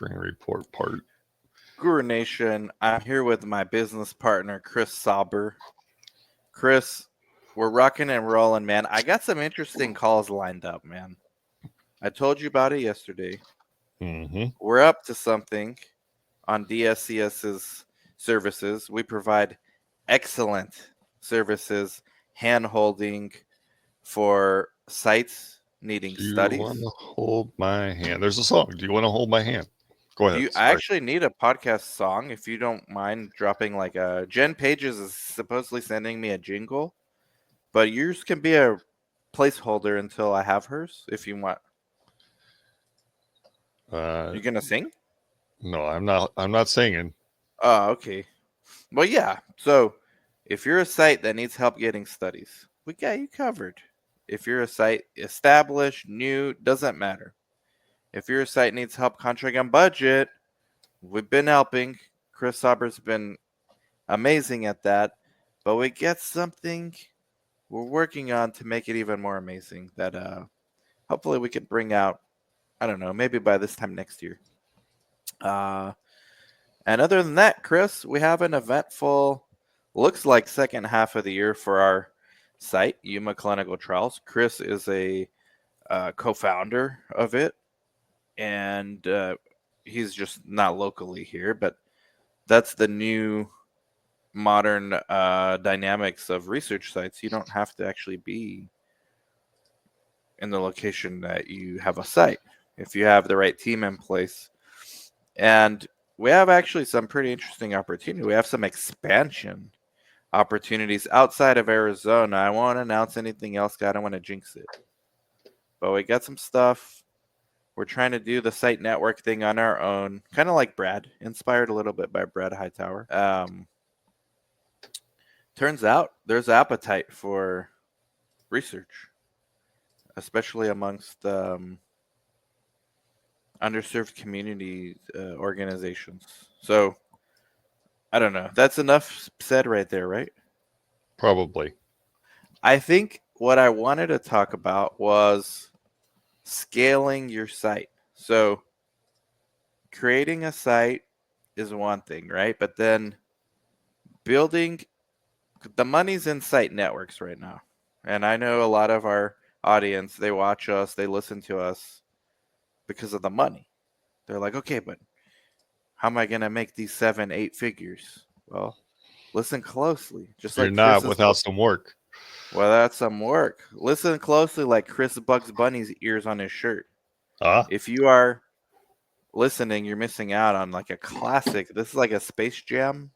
Spring report part. Guru Nation, I'm here with my business partner, Chris Sauber. Chris, we're rocking and rolling, man. I got some interesting calls lined up, man. I told you about it yesterday. Mm-hmm. We're up to something on DSCS's services. We provide excellent services, hand holding for sites needing Do you want studies. to hold my hand? There's a song. Do you want to hold my hand? Go ahead. I Sorry. actually need a podcast song if you don't mind dropping like a Jen Pages is supposedly sending me a jingle, but yours can be a placeholder until I have hers if you want. You gonna sing? No, I'm not. I'm not singing. Oh, okay. Well, yeah. So if you're a site that needs help getting studies, we got you covered. If you're a site established, new, doesn't matter. If your site needs help contracting on budget, we've been helping. Chris Sauber's been amazing at that, but we get something we're working on to make it even more amazing that hopefully we can bring out, I don't know, maybe by this time next year. And other than that, Chris, we have an eventful, looks like second half of the year for our site, Yuma Clinical Trials. Chris is a co-founder of it, and he's just not locally here, but that's the new modern dynamics of research sites. You don't have to actually be in the location that you have a site if you have the right team in place. And we have actually some pretty interesting opportunity. We have some expansion opportunities outside of Arizona. I won't announce anything else. I don't want to jinx it. But we got some stuff. We're trying to do the site network thing on our own, kind of like Brad, inspired a little bit by Brad Hightower. Turns out there's appetite for research, especially amongst underserved community organizations. So I don't know. That's enough said right there, right? Probably. I think what I wanted to talk about was scaling your site. So creating a site is one thing, right? But then building the money's in site networks right now. And I know a lot of our audience, they watch us, they listen to us because of the money. They're like, okay, but how am I going to make these 7, 8 figures? Well, listen closely. Just You're like not Chris's. without some work. Well, that's some work. Listen closely, like Chris Bugs Bunny's ears on his shirt. Ah, If you are listening, you're missing out on like a classic. This is like a Space Jam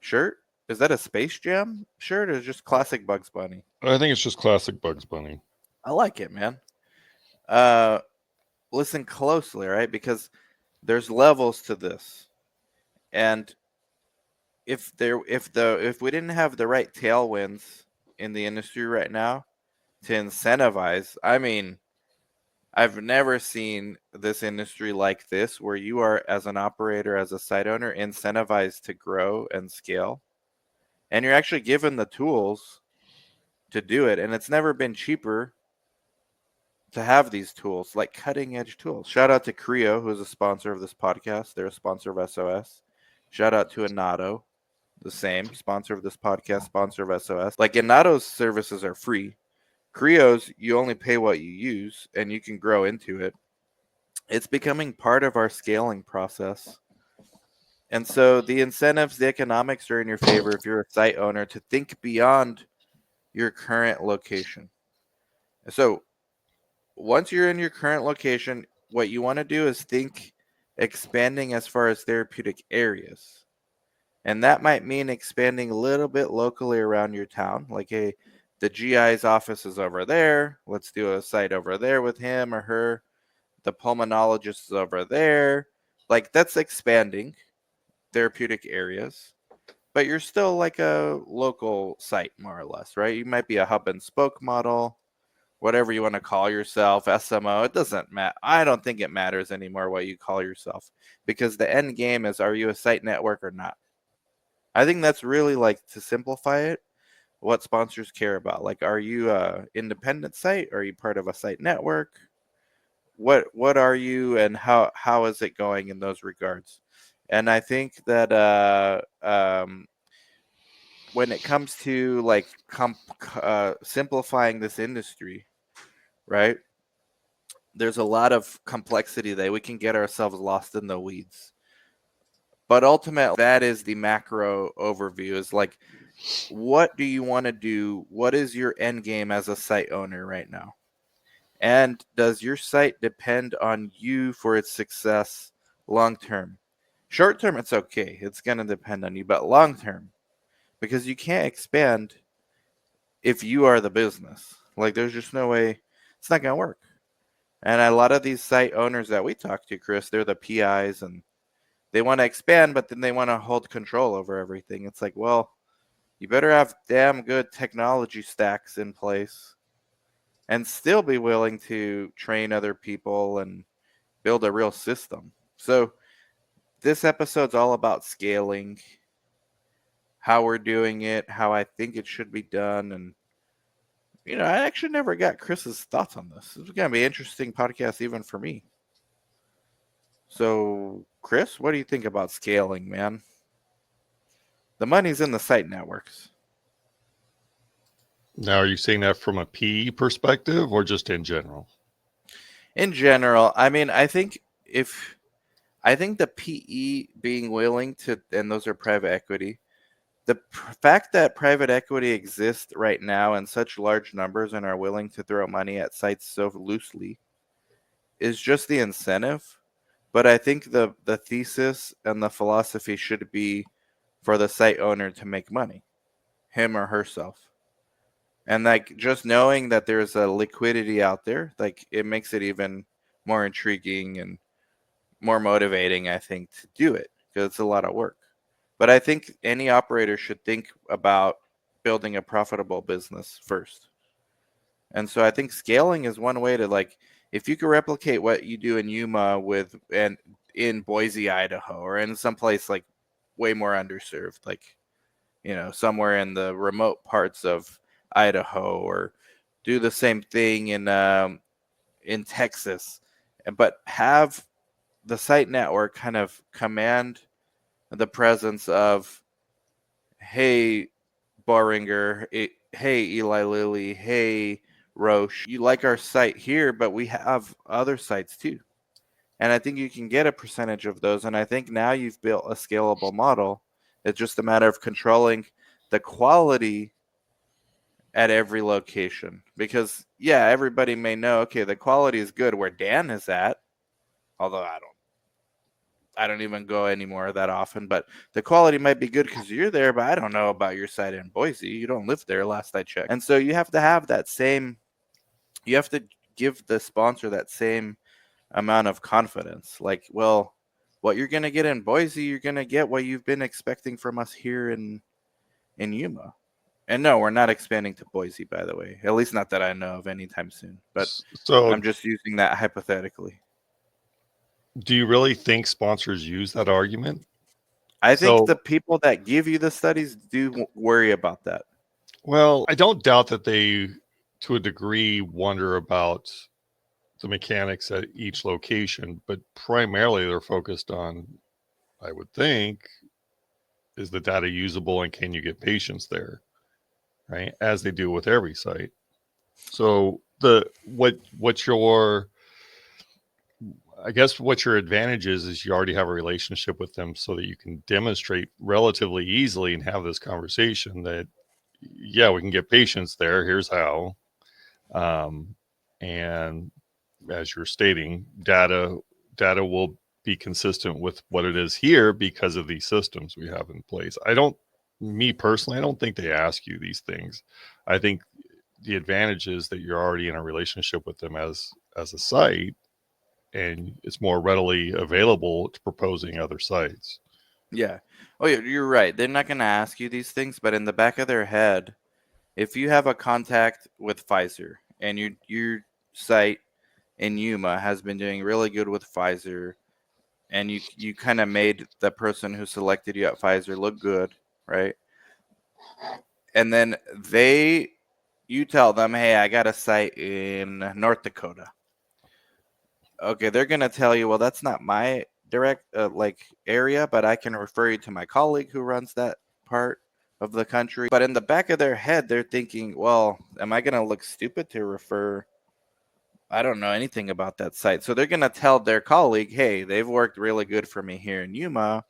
shirt. Is that a Space Jam shirt or just classic Bugs Bunny? I think it's just classic Bugs Bunny. I like it, man. Uh, listen closely, right? Because there's levels to this, and if we didn't have the right tailwinds in the industry right now to incentivize, I mean, I've never seen this industry like this where you are, as an operator, as a site owner, incentivized to grow and scale, and you're actually given the tools to do it, and it's never been cheaper to have these tools, like cutting edge tools. Shout out to Creo, who is a sponsor of this podcast. They're a sponsor of SOS. Shout out to Inato, the same sponsor of this podcast, sponsor of SOS. Like Inato's services are free. Creo's, you only pay what you use and you can grow into it. It's becoming part of our scaling process. And so the incentives, the economics are in your favor if you're a site owner to think beyond your current location. So once you're in your current location, what you want to do is think expanding as far as therapeutic areas. And that might mean expanding a little bit locally around your town. Like, hey, the GI's office is over there. Let's do a site over there with him or her. The pulmonologist is over there. Like, that's expanding therapeutic areas. But you're still like a local site, more or less, right? You might be a hub and spoke model, whatever you want to call yourself, SMO. It doesn't matter. I don't think it matters anymore what you call yourself, because the end game is, are you a site network or not? I think that's really, like, to simplify it, what sponsors care about. Like, are you a independent site? Are you part of a site network? what are you, and how is it going in those regards? And I think that when it comes to like simplifying this industry, right? There's a lot of complexity that we can get ourselves lost in the weeds. But ultimately, that is the macro overview. Is like, what do you want to do? What is your end game as a site owner right now? And does your site depend on you for its success long term? Short term, it's okay. It's going to depend on you. But long term, because you can't expand if you are the business. Like, there's just no way. It's not going to work. And a lot of these site owners that we talk to, Chris, they're the PIs, and they want to expand, but then they want to hold control over everything. It's like, well, you better have damn good technology stacks in place and still be willing to train other people and build a real system. So this episode's all about scaling, how we're doing it, how I think it should be done. And, I actually never got Chris's thoughts on this. This is going to be an interesting podcast even for me. So, Chris, what do you think about scaling, man? The money's in the site networks. Now, are you saying that from a PE perspective or just in general? In general, I mean, I think the PE being willing to, and those are private equity, the fact that private equity exists right now in such large numbers and are willing to throw money at sites so loosely is just the incentive. But I think the thesis and the philosophy should be for the site owner to make money, him or herself. And like, just knowing that there's a liquidity out there, like, it makes it even more intriguing and more motivating, I think, to do it, because it's a lot of work. But I think any operator should think about building a profitable business first. And so I think scaling is one way to, like, if you could replicate what you do in Yuma and in Boise, Idaho, or in some place like way more underserved, like, somewhere in the remote parts of Idaho, or do the same thing in Texas, but have the site network kind of command the presence of, hey, Boringer, hey, Eli Lilly, hey, Roche, you like our site here, but we have other sites too. And I think you can get a percentage of those. And I think now you've built a scalable model. It's just a matter of controlling the quality at every location. Because, yeah, everybody may know, okay, the quality is good where Dan is at, although I don't even go anymore that often, but the quality might be good because you're there, but I don't know about your site in Boise. You don't live there, last I checked. And so you have to have you have to give the sponsor that same amount of confidence. Like, well, what you're going to get in Boise, you're going to get what you've been expecting from us here in Yuma. And no, we're not expanding to Boise, by the way. At least not that I know of anytime soon. But So, I'm just using that hypothetically. do you really think sponsors use that argument? I think So, the people that give you the studies do worry about that. well, I don't doubt that they, to a degree, wonder about the mechanics at each location, but primarily they're focused on, I would think, is the data usable and can you get patients there, right? As they do with every site. So what your I guess what your advantage is you already have a relationship with them so that you can demonstrate relatively easily and have this conversation that, yeah, we can get patients there. Here's how. And as you're stating, data will be consistent with what it is here because of these systems we have in place. Me personally, I don't think they ask you these things. I think the advantage is that you're already in a relationship with them as a site, and it's more readily available to proposing other sites. Yeah. Oh, yeah, you're right. They're not going to ask you these things, but in the back of their head, if you have a contact with Pfizer and your site in Yuma has been doing really good with Pfizer, and you kind of made the person who selected you at Pfizer look good, right? And then you tell them, hey, I got a site in North Dakota. okay, they're gonna tell you, well, that's not my direct area, but I can refer you to my colleague who runs that part of the country. But in the back of their head, they're thinking, well, am I gonna look stupid to refer? I don't know anything about that site. So they're gonna tell their colleague, hey, they've worked really good for me here in Yuma.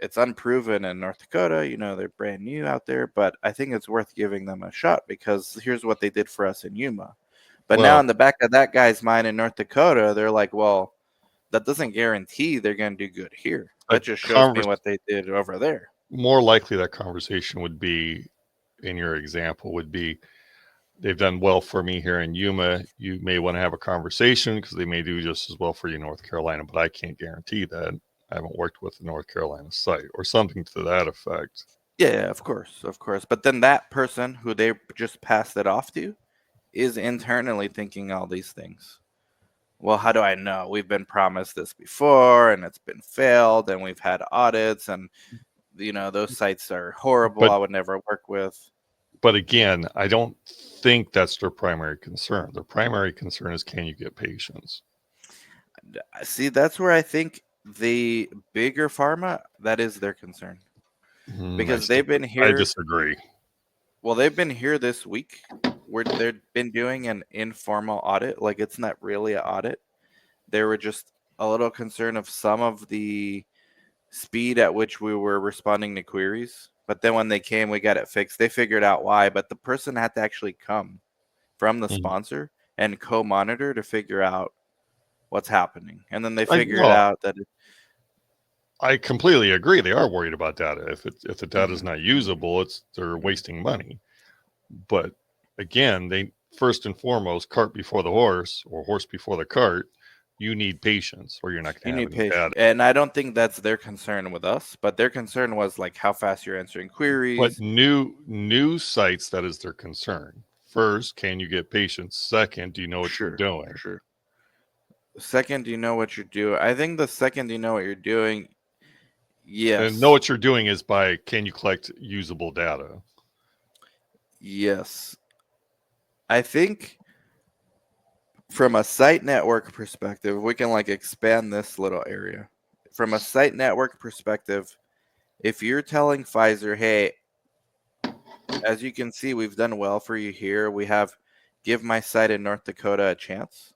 It's unproven in North Dakota. They're brand new out there, but I think it's worth giving them a shot because here's what they did for us in Yuma. But now Well, in the back of that guy's mind in North Dakota, they're like, well, that doesn't guarantee they're going to do good here. a That just shows me convers- what they did over there. more likely that conversation would be, in your example, would be they've done well for me here in Yuma. You may want to have a conversation because they may do just as well for you in North Carolina, but I can't guarantee that. I haven't worked with the North Carolina site or something to that effect. Yeah, of course. But then that person who they just passed it off to is internally thinking all these things. Well, how do I know? We've been promised this before and it's been failed and we've had audits and those sites are horrible. But I would never work with. But again, I don't think that's their primary concern. Their primary concern is, can you get patients? See, that's where I think the bigger pharma, that is their concern. Because they've been I here. disagree. Well, they've been here this week where they've been doing an informal audit. Like, it's not really an audit. They were just a little concerned of some of the speed at which we were responding to queries. But then when they came, we got it fixed. They figured out why. But the person had to actually come from the sponsor and co-monitor to figure out what's happening. And then they figured out that I completely agree. They are worried about data. If the data is not usable, they're wasting money. But again, they first and foremost, cart before the horse or horse before the cart. You need patience, or you're not going to have any data. And I don't think that's their concern with us, but their concern was like how fast you're answering queries. But new sites, that is their concern. First, can you get patients? Second, do you know what you're doing? Sure. Second, do you know what you're doing? I think the second you know what you're doing, yes. And know what you're doing is by, can you collect usable data? Yes. I think from a site network perspective, we can expand this little area. From a site network perspective, if you're telling Pfizer, hey, as you can see, we've done well for you here. We have give my site in North Dakota a chance.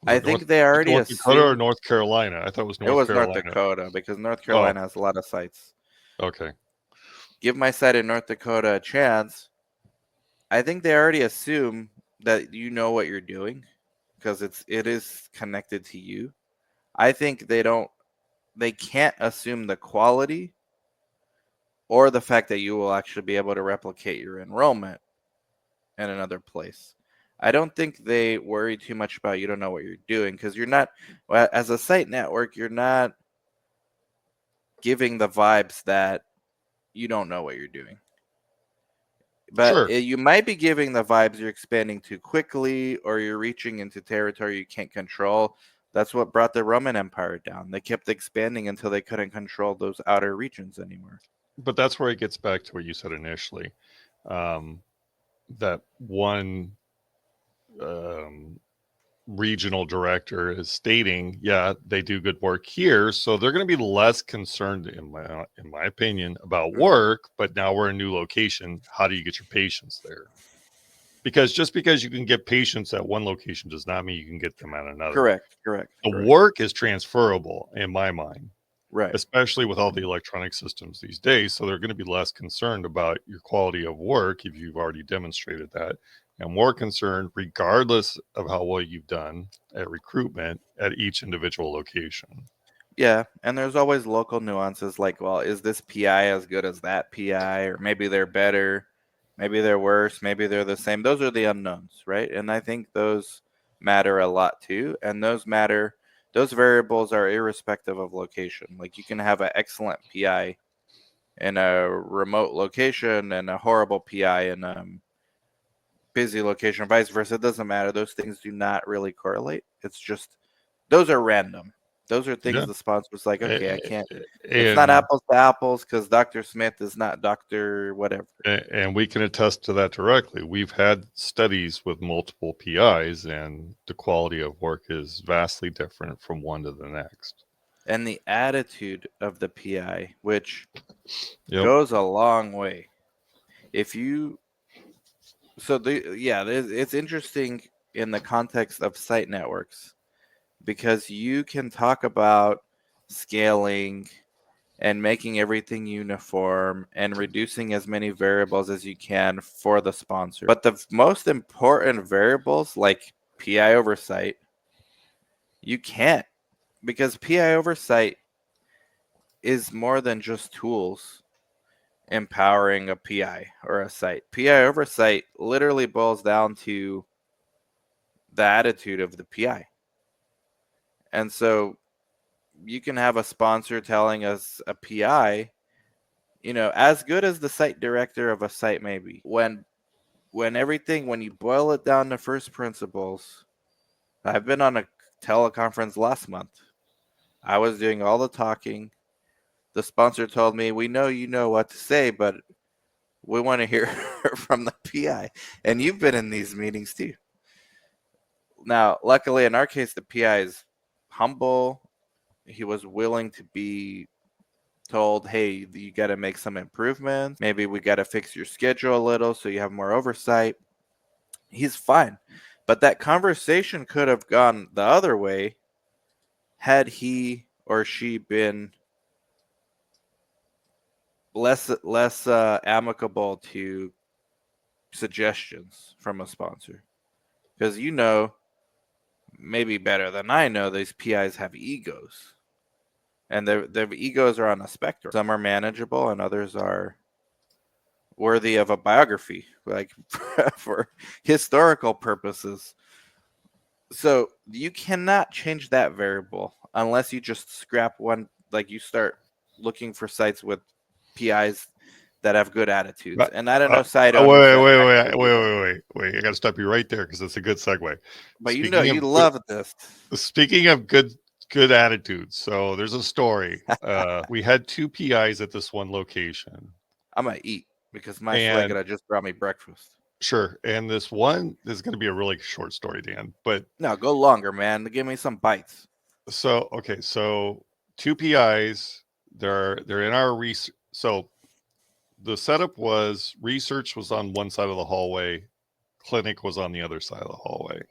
I think they already North Dakota or North Carolina? I thought it was North Carolina. North Dakota because North Carolina has a lot of sites. Okay. Give my site in North Dakota a chance. I think they already assume that you know what you're doing because it is connected to you. I think they can't assume the quality or the fact that you will actually be able to replicate your enrollment in another place. I don't think they worry too much about you don't know what you're doing because you're not, as a site network, you're not giving the vibes that you don't know what you're doing. But you might be giving the vibes you're expanding too quickly or you're reaching into territory you can't control. That's what brought the Roman Empire down. They kept expanding until they couldn't control those outer regions anymore. But that's where it gets back to what you said initially. That one regional director is stating, yeah, they do good work here, so they're going to be less concerned, in my opinion, about work. But now we're in a new location. How do you get your patients there? Because just because you can get patients at one location does not mean you can get them at another. Correct. The work is transferable in my mind. Right. Especially with all the electronic systems these days. So they're going to be less concerned about your quality of work if you've already demonstrated that, and more concerned, regardless of how well you've done at recruitment at each individual location. Yeah. And there's always local nuances like, well, is this PI as good as that PI? Or maybe they're better. Maybe they're worse. Maybe they're the same. Those are the unknowns, right? And I think those matter a lot too. And those variables are irrespective of location. Like you can have an excellent PI in a remote location and a horrible PI in a busy location, or vice versa. It doesn't matter. Those things do not really correlate. It's just those are random. Those are things Yeah. the sponsor's like, okay, I can't. It's And not apples to apples because Dr. Smith is not Dr. whatever. and we can attest to that directly. We've had studies with multiple PIs, and the quality of work is vastly different from one to the next. And the attitude of the PI, which Yep. goes a long way. If you, it's interesting in the context of site networks because you can talk about scaling and making everything uniform and reducing as many variables as you can for the sponsor. But the most important variables like PI oversight, you can't, because PI oversight is more than just tools empowering a PI or a site. PI oversight literally boils down to the attitude of the PI. And so you can have a sponsor telling us a PI, as good as the site director of a site may be, when you boil it down to first principles. I've been on a teleconference last month. I was doing all the talking. The sponsor told me, we know you know what to say, but we want to hear from the PI. And you've been in these meetings too. Now, luckily in our case, the PI is humble. He was willing to be told, hey, you got to make some improvements. Maybe we got to fix your schedule a little so you have more oversight. He's fine. But that conversation could have gone the other way had he or she been less amicable to suggestions from a sponsor. Because maybe better than I know, these PIs have egos. And their egos are on a spectrum. Some are manageable and others are worthy of a biography, like for historical purposes. So you cannot change that variable unless you just scrap one, like you start looking for sites with PIs that have good attitudes. And I don't know site owners. Wait. I got to stop you right there because it's a good segue. But you love this. Speaking of good attitudes, so there's a story. We had 2 PIs at this one location. I'm going to eat because my Schlegel just brought me breakfast. Sure. And this one is going to be a really short story, Dan, but no, go longer, man. Give me some bites. So 2 PIs, they're in our research. So the setup was research was on one side of the hallway, clinic was on the other side of the hallway.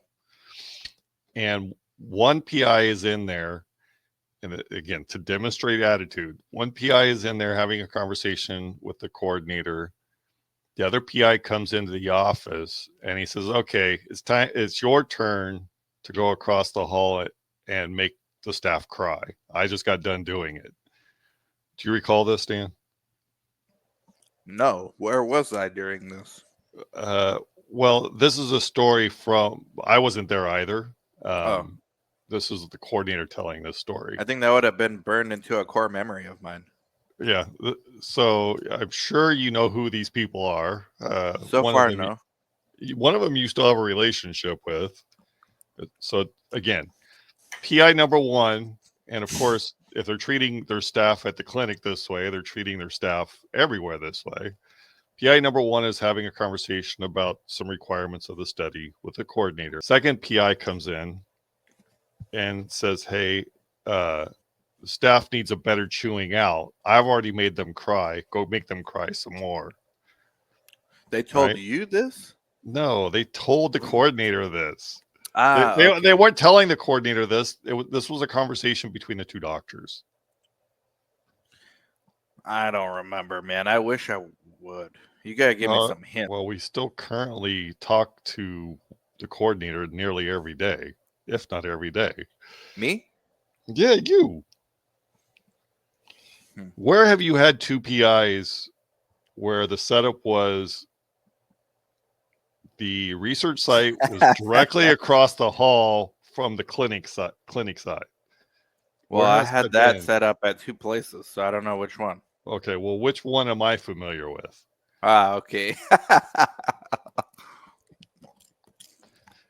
And one PI is in there, and again, to demonstrate attitude, one PI is in there having a conversation with the coordinator. The other PI comes into the office and he says, okay, it's your turn to go across the hall and make the staff cry. I just got done doing it. Do you recall this, Dan? No. Where was I during this? Well, this is a story I wasn't there either. This is the coordinator telling this story. I think that would have been burned into a core memory of mine. Yeah. So I'm sure you know who these people are. So far, no. One of them you still have a relationship with. So again, PI number 1, and of course, if they're treating their staff at the clinic this way, they're treating their staff everywhere this way. PI number 1 is having a conversation about some requirements of the study with the coordinator. Second PI comes in and says, hey, staff needs a better chewing out. I've already made them cry. Go make them cry some more. They told you this? No, they told the coordinator this. Okay. They weren't telling the coordinator this. This was a conversation between the 2 doctors. I don't remember, man. I wish I would. You got to give me some hints. Well, we still currently talk to the coordinator nearly every day, if not every day. Me? Yeah, you. Where have you had 2 PIs where the setup was the research site was directly across the hall from the clinic side? Well, I had that set up at 2 places, so I don't know which one. Okay, well, which one am I familiar with? Okay.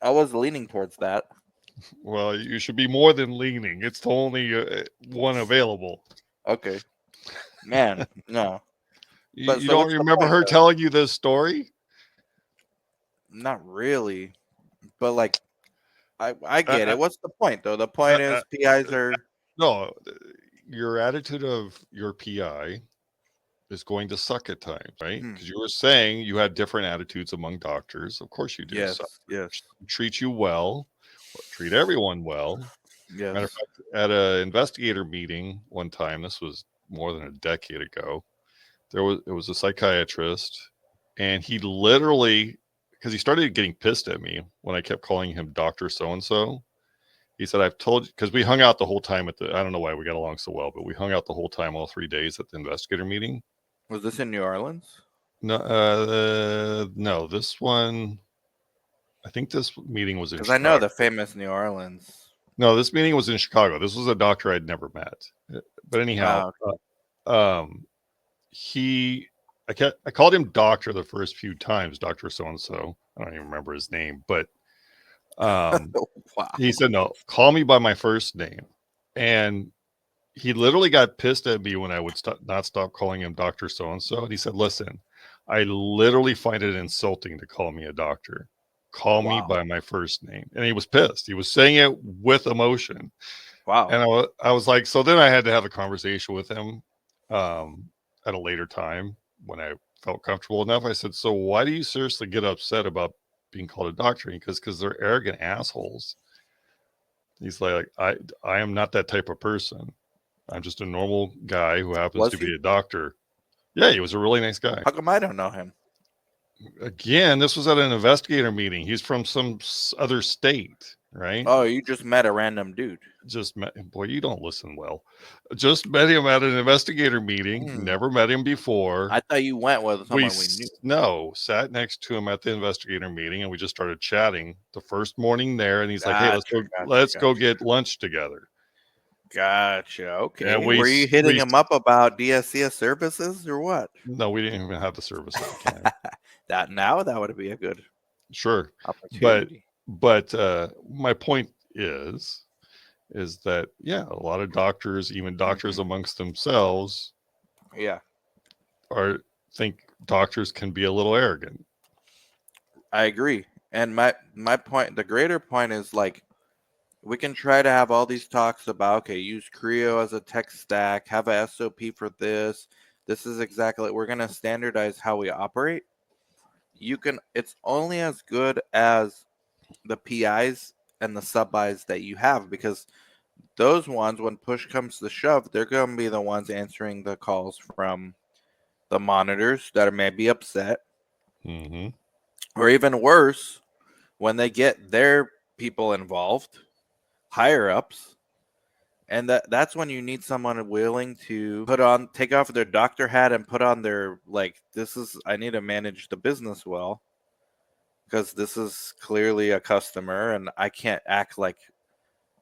I was leaning towards that. Well, you should be more than leaning. It's the only one available. Okay, man, no. But You so don't what's the remember point her though? telling you this story? Not really, but like I Uh, get uh, it. What's the point though? The uh, point uh, is PIs are no, your attitude of your PI is going to suck at times, right? hmm, Because you were saying you had different attitudes among doctors. Of course you do. Some yes, yes, treat you well, treat everyone well. Matter of yes. fact, at an investigator meeting one time, this was more than a decade ago, it was a psychiatrist, and he literally, because he started getting pissed at me when I kept calling him Dr. So and so. He said, I've told you, because we hung out the whole time I don't know why we got along so well, but we hung out the whole time, all 3 days at the investigator meeting. Was this in New Orleans? No, no, this one, I think this meeting was in Because I know Chicago. the famous New Orleans. No, this meeting was in Chicago. This was a doctor I'd never met. But anyhow, Ah, um, he, I called him doctor the first few times, Dr. So-and-so. I don't even remember his name, but wow. he said, no, call me by my first name. And he literally got pissed at me when I would not stop calling him Dr. So-and-so. And he said, listen, I literally find it insulting to call me a doctor. Call me Wow. by my first name. And he was pissed. He was saying it with emotion. Wow. And I was like, so then I had to have a conversation with him at a later time when I felt comfortable enough. I said, so why do you seriously get upset about being called a doctor? Because they're arrogant assholes. He's like, I am not that type of person. I'm just a normal guy who happens Was to he? be a doctor. Yeah, he was a really nice guy. How come I don't know him? Again, this was at an investigator meeting. He's from some other state, right? Oh, you just met a random dude. Just met him. Boy, you don't listen well. Just met him at an investigator meeting. Hmm. Never met him before. I thought you went with someone we knew. No, sat next to him at the investigator meeting, and we just started chatting the first morning there. And he's like, "Hey, let's go get lunch together." Gotcha. Okay. And Were you hitting him up about DSCS services or what? No, we didn't even have the service at the time. That would be a good Sure, opportunity. but my point is that yeah, a lot of doctors, even doctors amongst themselves, Yeah, think doctors can be a little arrogant. I agree. And my point, the greater point is like we can try to have all these talks about okay, use Creo as a tech stack, have a SOP for this. This is exactly we're gonna standardize how we operate. It's only as good as the PIs and the sub-Is that you have because those ones, when push comes to shove, they're going to be the ones answering the calls from the monitors that may be upset. Mm-hmm. Or even worse, when they get their people involved, higher ups. And that's when you need someone willing to take off their doctor hat and put on their, like, I need to manage the business well because this is clearly a customer and I can't act like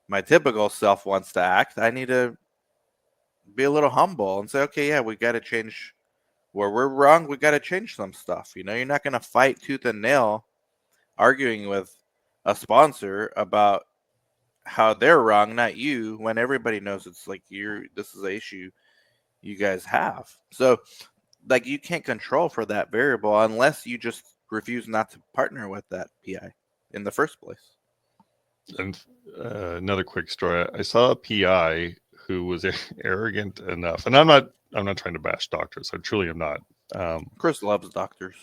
my typical self wants to act. I need to be a little humble and say, okay, yeah, we got to change where we're wrong. We got to change some stuff. You know, you're not going to fight tooth and nail arguing with a sponsor about how they're wrong, not you, when everybody knows it's like this is an issue you guys have. So, like, you can't control for that variable unless you just refuse not to partner with that PI in the first place. And another quick story: I saw a PI who was arrogant enough, and I'm not trying to bash doctors. I truly am not. Chris loves doctors.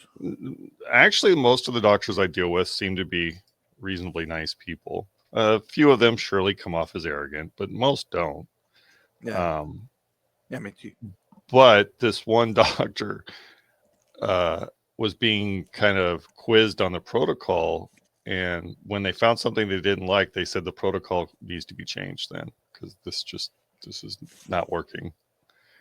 Actually, most of the doctors I deal with seem to be reasonably nice people. A few of them surely come off as arrogant, but most don't. Yeah, yeah, me too. But this one doctor was being kind of quizzed on the protocol, and when they found something they didn't like, they said the protocol needs to be changed then because this is not working.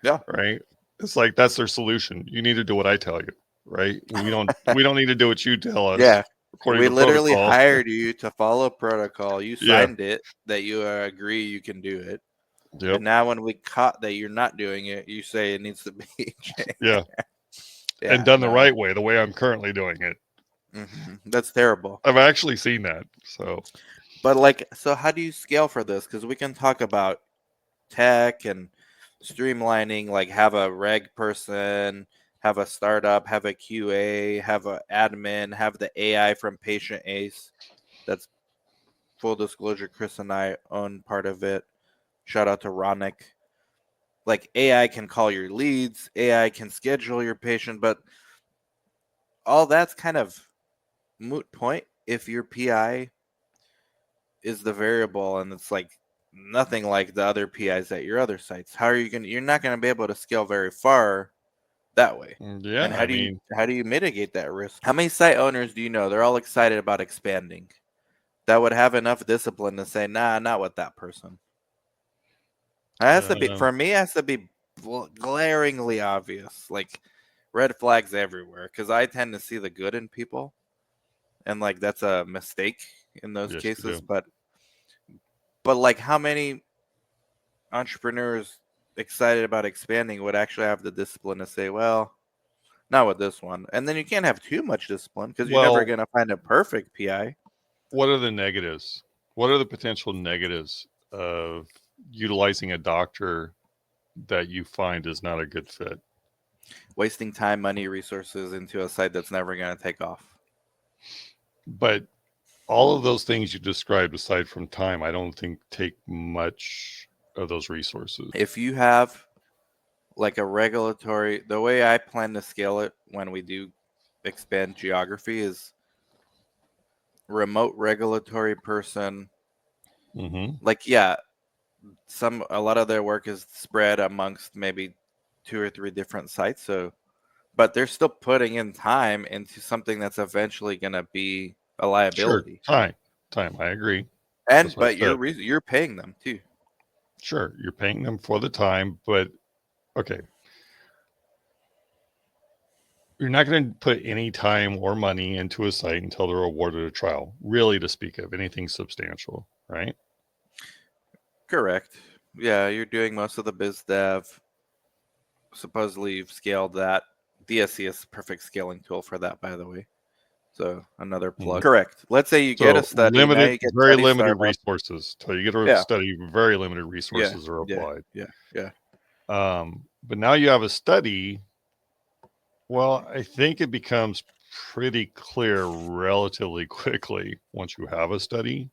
Yeah, right. It's like that's their solution. You need to do what I tell you, right? We don't need to do what you tell us. Yeah. According We to literally protocol. hired you to follow protocol. You Yeah. signed it that you agree you can do it. Yep. And now when we caught that you're not doing it, you say it needs to be changed. Yeah. Yeah, and done the right way, the way I'm currently doing it. That's terrible. I've actually seen that. So But like, so how do you scale for this? Because we can talk about tech and streamlining, like have a reg person, have a startup, have a QA, have a admin, have the AI from Patient Ace. That's full disclosure. Chris and I own part of it. Shout out to Ronick. Like AI can call your leads, AI can schedule your patient, but all that's kind of moot point if your PI is the variable and it's like nothing like the other PIs at your other sites. How are you going to, you're not going to be able to scale very far that way. Yeah, And I mean, how do you mitigate that risk? How many site owners do you know they're all excited about expanding that would have enough discipline to say, nah, not with that person? It has to be, um, for me, it has to be glaringly obvious, like red flags everywhere. Because I tend to see the good in people, and like that's a mistake in those yes, you cases. do. But like, how many entrepreneurs excited about expanding would actually have the discipline to say, well, not with this one? And then you can't have too much discipline because you're never Well, going to find a perfect PI. what are the negatives? What are the potential negatives of utilizing a doctor that you find is not a good fit? Wasting time, money, resources into a site that's never going to take off. But all of those things you described, aside from time, I don't think take much of those resources. If you have like a regulatory, the way I plan to scale it when we do expand geography is remote regulatory person. Mm-hmm. Like, yeah, a lot of their work is spread amongst maybe 2 or 3 different sites. So, but they're still putting in time into something that's eventually going to be a Sure, liability. time. I agree. And That's what but I said. you're paying them too. Sure, you're paying them for the time, but okay, you're not going to put any time or money into a site until they're awarded a trial, really, to speak of anything substantial, right? Correct. Yeah, you're doing most of the biz dev. Supposedly you've scaled that. DSC is a perfect scaling tool for that, by the way. So another plug. Mhm. Correct. Let's say you get a So study, now you get very study limited startup. resources. So you get a Yeah, study, very limited yeah, resources are yeah, applied. yeah. But now you have a study. Well, I think it becomes pretty clear relatively quickly once you have a study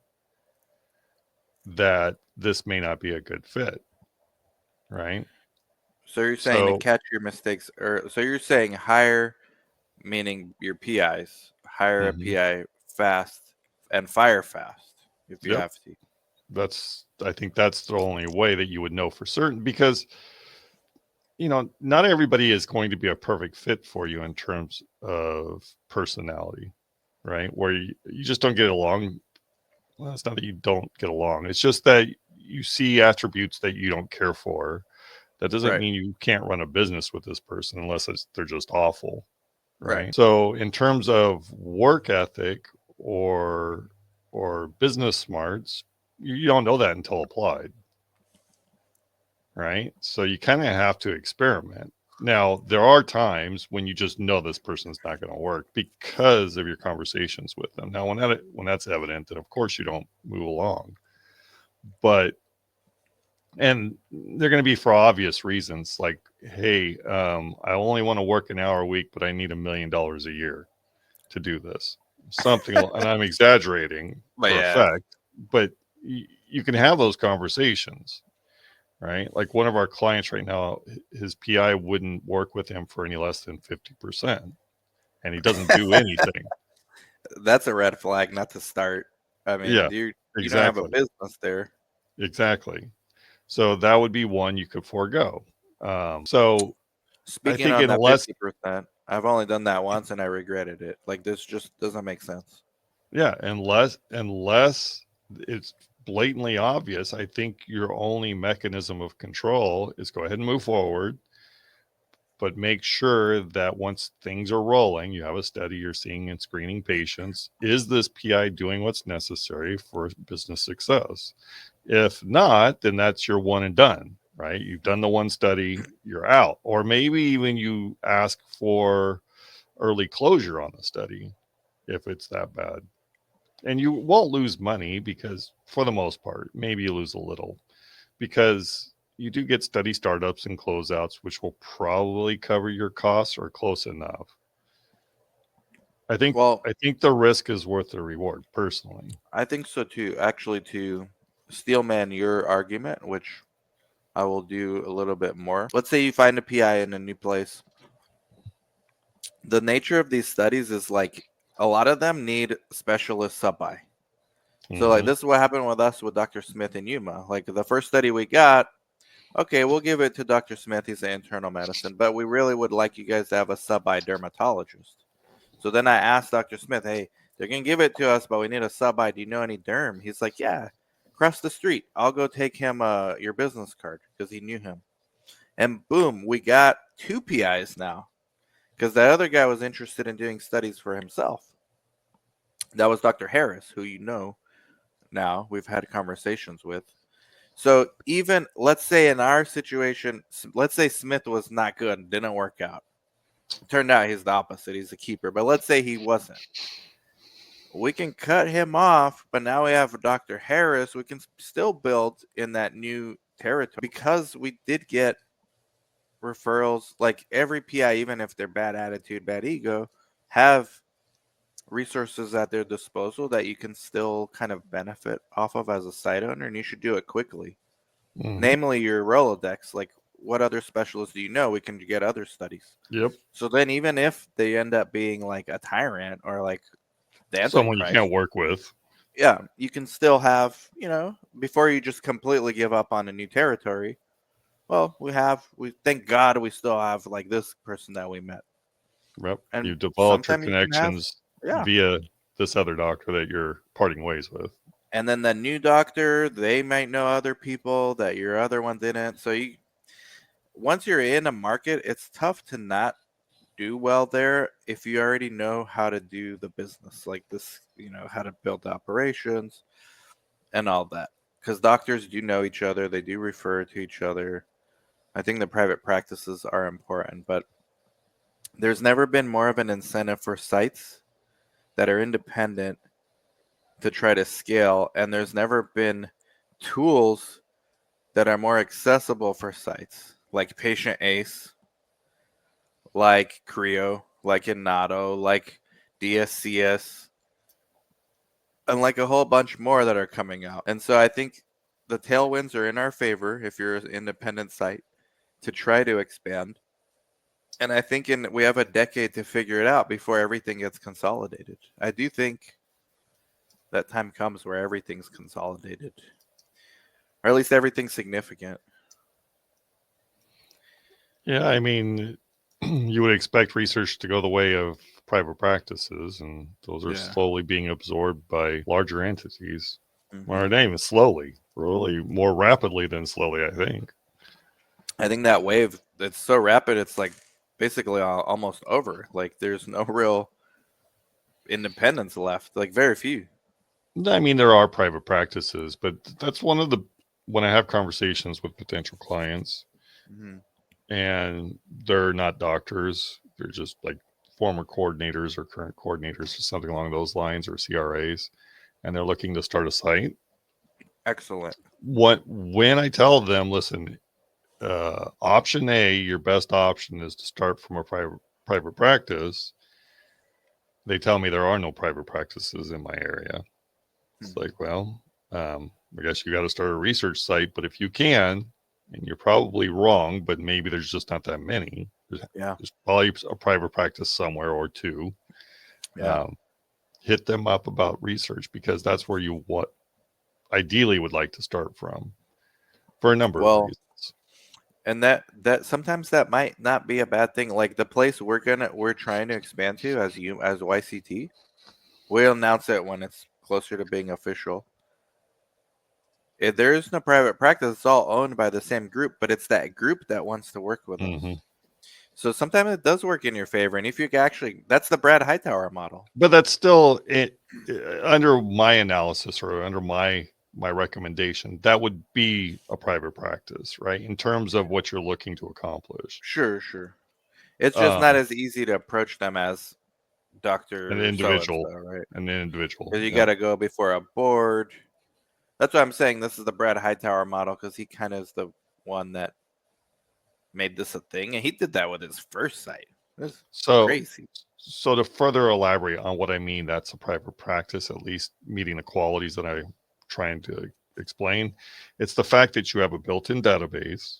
that this may not be a good fit, right? So you're saying to So, catch your mistakes, or so you're saying hire, meaning your PIs, hire a mhm, PI fast and fire fast if you yep, have to. I think that's the only way that you would know for certain because, not everybody is going to be a perfect fit for you in terms of personality, right? Where you just don't get along. Well, it's not that you don't get along. It's just that you see attributes that you don't care for. That doesn't Right, mean you can't run a business with this person unless they're just awful, right. right? So in terms of work ethic or business smarts, you don't know that until applied, right? So you kind of have to experiment. Now, there are times when you just know this person's not going to work because of your conversations with them. Now, when that's evident, then of course you don't move along. But and they're going to be for obvious reasons, like, hey, I only want to work an hour a week, but I need $1 million a year to do this. And I'm exaggerating But for yeah, effect, but you can have those conversations, right? Like one of our clients right now, his PI wouldn't work with him for any less than 50%, and he doesn't do anything. that's a red flag not to start. I mean, Yeah, you don't have a exactly. business there. Exactly. So that would be one you could forego. So I Speaking think on that unless, 50%, I've only done that once and I regretted it. Like, this just doesn't make sense. yeah, unless it's blatantly obvious, I think your only mechanism of control is go ahead and move forward, but make sure that once things are rolling, you have a study, you're seeing and screening patients. Is this PI doing what's necessary for business success? If not, then that's your one and done, right? You've done the one study, you're out. Or maybe even you ask for early closure on the study if it's that bad. And you won't lose money because, for the most part, maybe you lose a little because you do get steady startups and closeouts, which will probably cover your costs or close enough. Well, I think the risk is worth the reward, personally. I think so too. Actually, to steelman your argument, which I will do a little bit more. Let's say you find a PI in a new place. The nature of these studies is like a lot of them need specialist sub-by. So like Mhm. this is what happened with us with Dr. Smith and Yuma. Like the first study we got, okay, we'll give it to Dr. Smith. He's an internal medicine, but we really would like you guys to have a sub-by dermatologist. So then I asked Dr. Smith, hey, they're gonna give it to us, but we need a sub-by. Do you know any derm? He's like, yeah, across the street. I'll go take him your business card because he knew him. And boom, we got 2 PIs now because that other guy was interested in doing studies for himself. That was Dr. Harris, who you know now. We've had conversations with. So even let's say in our situation, let's say Smith was not good and didn't work out. It turned out he's the opposite. He's a keeper. But let's say he wasn't. We can cut him off, but now we have Dr. Harris. We can still build in that new territory because we did get referrals. Like every PI, even if they're bad attitude, bad ego, have resources at their disposal that you can still kind of benefit off of as a site owner, and you should do it quickly. Mhm. Namely, your Rolodex. Like, what other specialists do you know? We can get other studies. Yep. So then, even if they end up being like a tyrant or like the Someone you Antichrist, can't work with. yeah, you can still have, before you just completely give up on a new territory. Well, we thank God we still have like this person that we met, Yep. and You developed your sometimes you can have, connections yeah. via this other doctor that you're parting ways with. And then the new doctor, they might know other people that your other one didn't. So once you're in a market, it's tough to not do well there if you already know how to do the business like this, how to build operations and all that. Because doctors do know each other, they do refer to each other. I think the private practices are important, but there's never been more of an incentive for sites that are independent to try to scale, and there's never been tools that are more accessible for sites like Patient Ace, like Creo, like Inato, like DSCS, and like a whole bunch more that are coming out. And so I think the tailwinds are in our favor if you're an independent site to try to expand. And I think we have a decade to figure it out before everything gets consolidated. I do think that time comes where everything's consolidated, or at least everything's significant. Yeah, I mean, you would expect research to go the way of private practices, and those are Yeah. slowly being absorbed by larger entities. Mhm. Or not even slowly, really more rapidly than slowly, I think. I think that wave, it's so rapid, it's like basically almost over. Like there's no real independence left, like very few. I mean, there are private practices, but that's one of the, when I have conversations with potential clients Mm-hmm. and they're not doctors, they're just like former coordinators or current coordinators or something along those lines, or CRAs, and they're looking to start a site. Excellent. When I tell them, listen, option A, your best option is to start from a private practice. They tell me there are no private practices in my area. It's like, well, I guess you got to start a research site, but if you can, and you're probably wrong, but maybe there's just not that many. Yeah. There's probably a private practice somewhere or two. Yeah. Hit them up about research because that's where you ideally would like to start from for a number of Well, reasons. and that sometimes that might not be a bad thing. Like the place we're trying to expand to as YCT, we'll announce it when it's closer to being official. If there is no private practice, it's all owned by the same group, but it's that group that wants to work with us. Mm-hmm. So sometimes it does work in your favor, and if you actually, that's the Brad Hightower model. But that's still it under my analysis or under my recommendation. That would be a private practice, right? In terms of what you're looking to accomplish. Sure. It's just not as easy to approach them as Doctor An so and so, individual. right? An individual. Because you Yeah. got to go before a board. That's why I'm saying this is the Brad Hightower model, because he kind of is the one that made this a thing, and he did that with his first site. That's So, crazy. so to further elaborate on what I mean, that's a private practice, at least meeting the qualities that I'm trying to explain. It's the fact that you have a built-in database.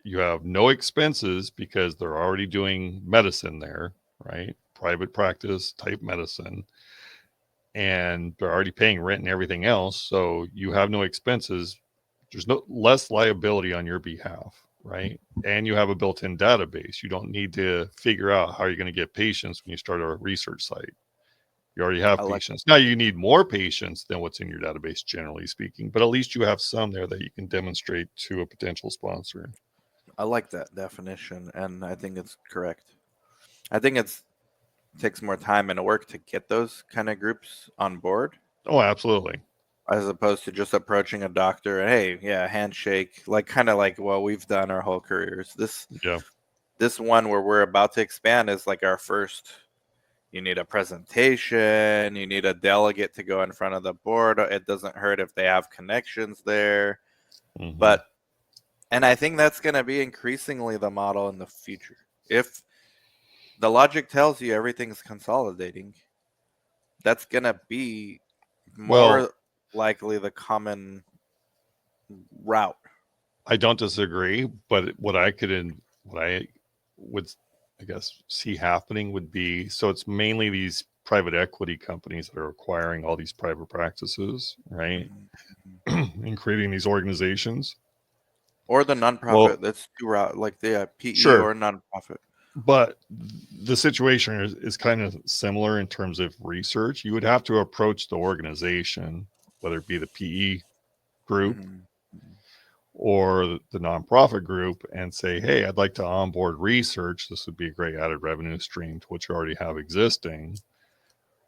You have no expenses because they're already doing medicine there, right? Private practice type medicine. And they're already paying rent and everything else. So you have no expenses. There's no less liability on your behalf, right? And you have a built-in database. You don't need to figure out how you're going to get patients when you start a research site. You already have I like patients. Now you need more patients than what's in your database, generally speaking, but at least you have some there that you can demonstrate to a potential sponsor. I like that definition, and I think it's correct. I think it takes more time and work to get those kind of groups on board, Oh, absolutely. as opposed to just approaching a doctor and, hey, yeah, handshake, like kind of like what we've done our whole careers. Yeah. This one where we're about to expand is like our first. You need a presentation, you need a delegate to go in front of the board. It doesn't hurt if they have connections there. Mhm. But and I think that's going to be increasingly the model in the future. If the logic tells you everything's consolidating, that's going to be more Well, likely the common route. I don't disagree, but what I would, I guess, see happening would be, so it's mainly these private equity companies that are acquiring all these private practices, right? And creating these organizations. Or the nonprofit. Well, That's two route, like the PE sure. or nonprofit. But the situation is kind of similar in terms of research. You would have to approach the organization, whether it be the PE group Mhm. or the nonprofit group, and say, hey, I'd like to onboard research. This would be a great added revenue stream to what you already have existing.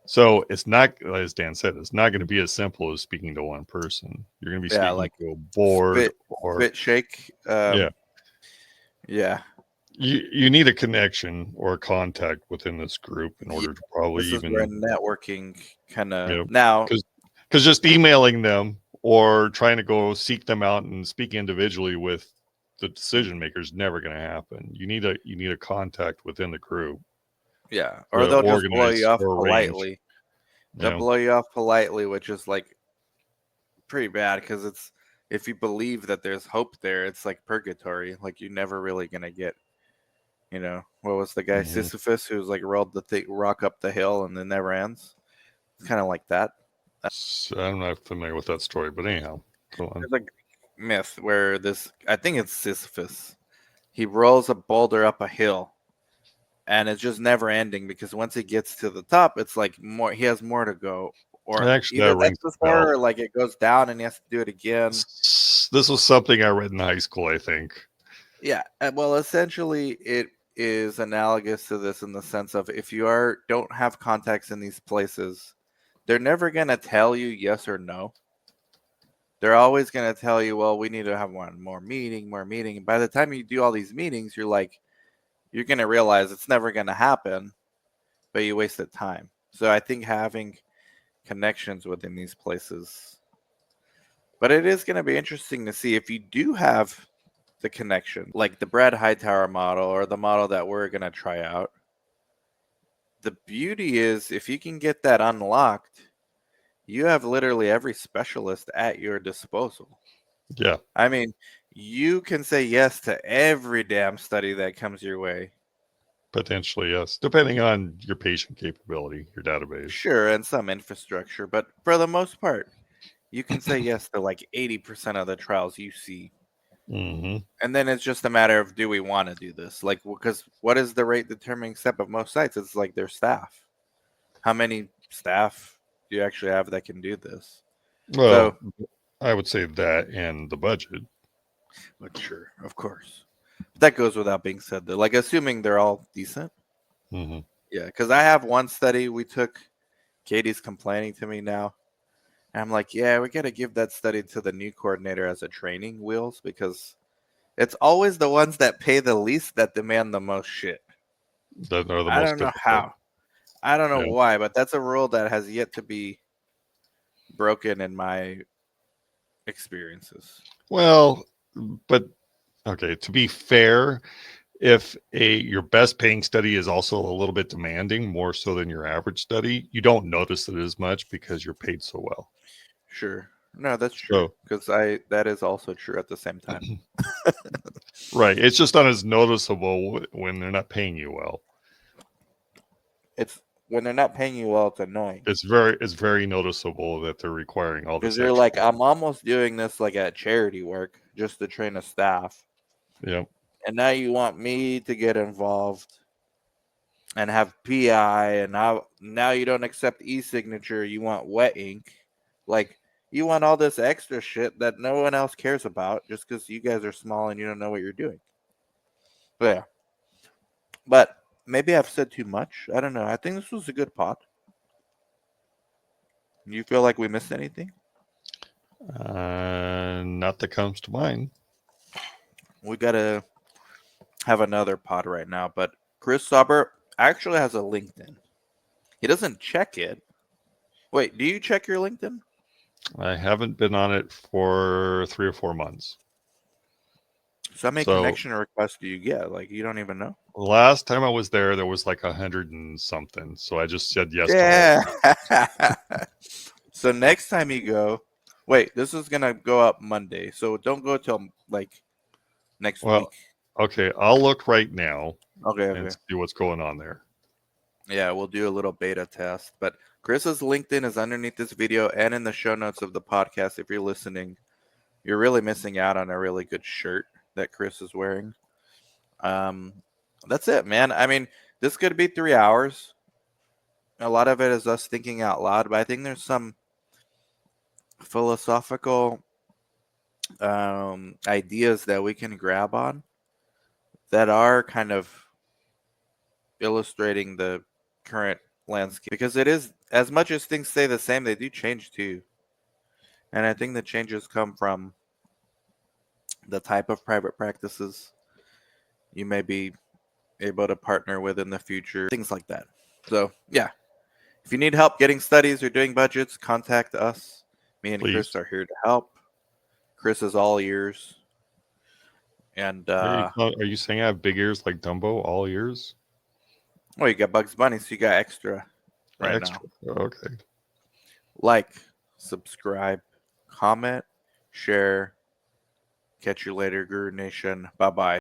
So it's not, as Dan said, it's not going to be as simple as speaking to one person. You're going to be Yeah, speaking like to a board or spit shake. yeah. Yeah. You need a connection or a contact within this group in Yeah, order to probably this is where even, networking kind you of know, now. because just emailing them or trying to go seek them out and speak individually with the decision maker is never going to happen. You need a contact within the group Yeah, or to they'll just blow you organize off or arrange. politely. You They'll know, blow you off politely, which is like pretty bad because it's if you believe that there's hope there, it's like purgatory. Like you're never really gonna get. What was the guy Mhm. Sisyphus who was like rolled the rock up the hill and then never ends? It's kind of like that. So I'm not familiar with that story, but anyhow, go on. There's like myth where I think it's Sisyphus. He rolls a boulder up a hill and it's just never ending because once he gets to the top, it's like more. He has more to go, or Actually, either that that's rings a before, bell. or like it goes down and he has to do it again. This was something I read in high school, I think. Yeah, well, essentially, it is analogous to this in the sense of if you don't have contacts in these places, they're never gonna tell you yes or no. They're always gonna tell you, well, we need to have one more meeting, more meeting. And by the time you do all these meetings, you're gonna realize it's never gonna happen, but you wasted time. So I think having connections within these places. But it is going to be interesting to see if you do have the connection, like the Brad Hightower model or the model that we're going to try out. The beauty is if you can get that unlocked, you have literally every specialist at your disposal. Yeah, I mean, you can say yes to every damn study that comes your way. potentially, yes. Depending on your patient capability, your database. Sure, and some infrastructure, but for the most part, you can say yes to like 80% of the trials you see. Hmm. And then it's just a matter of do we want to do this? Like, because what is the rate determining step of most sites? It's like their staff. How many staff do you actually have that can do this? Well, So, I would say that and the budget. but sure, of course. That goes without being said, though. Like, assuming they're all decent. Hmm. Yeah, because I have one study we took. Katie's complaining to me now. And I'm like, yeah, we got to give that study to the new coordinator as a training wheels because it's always the ones that pay the least that demand the most shit. That are the I most don't know difficult. how. I don't know Yeah. why, but that's a rule that has yet to be broken in my experiences. Well, but okay, to be fair, if your best paying study is also a little bit demanding, more so than your average study, you don't notice it as much because you're paid so well. Sure. No, that's true. So, Because that is also true at the same time. right, it's just not as noticeable when they're not paying you well. It's when they're not paying you well, it's annoying. It's very noticeable that they're requiring all Because this you're extra. like, I'm almost doing this like at charity work just to train a staff. Yeah. And now you want me to get involved and have PI, and now you don't accept e-signature, you want wet ink. Like, you want all this extra shit that no one else cares about just because you guys are small and you don't know what you're doing. But yeah. But maybe I've said too much. I don't know. I think this was a good pod. You feel like we missed anything? Not that comes to mind. We gotta have another pod right now. But Chris Sauber actually has a LinkedIn. He doesn't check it. Wait, do you check your LinkedIn? I haven't been on it for 3 or 4 months. So how many So connection requests do you get? Like, you don't even know? last time I was there was like 100 and something. So I just said yes to all. Yeah. So next time you go, wait, this is gonna go up Monday. So don't go till like next Well, week. okay, I'll look right now Okay, and okay. see what's going on there. Yeah, we'll do a little beta test. But Chris's LinkedIn is underneath this video and in the show notes of the podcast. If you're listening, you're really missing out on a really good shirt that Chris is wearing. That's it, man. I mean, this could be 3 hours. A lot of it is us thinking out loud, but I think there's some philosophical ideas that we can grab on that are kind of illustrating the current landscape, because it is, as much as things stay the same, they do change too. And I think the changes come from the type of private practices you may be able to partner with in the future, things like that. So yeah, if you need help getting studies or doing budgets, contact us. Me and Please. Chris are here to help. Chris is all ears. And Are you saying I have big ears like Dumbo, all ears? well, you got Bugs Bunny, so you got extra right Extra. now. Okay. Like, subscribe, comment, share. Catch you later, Guru Nation. Bye bye.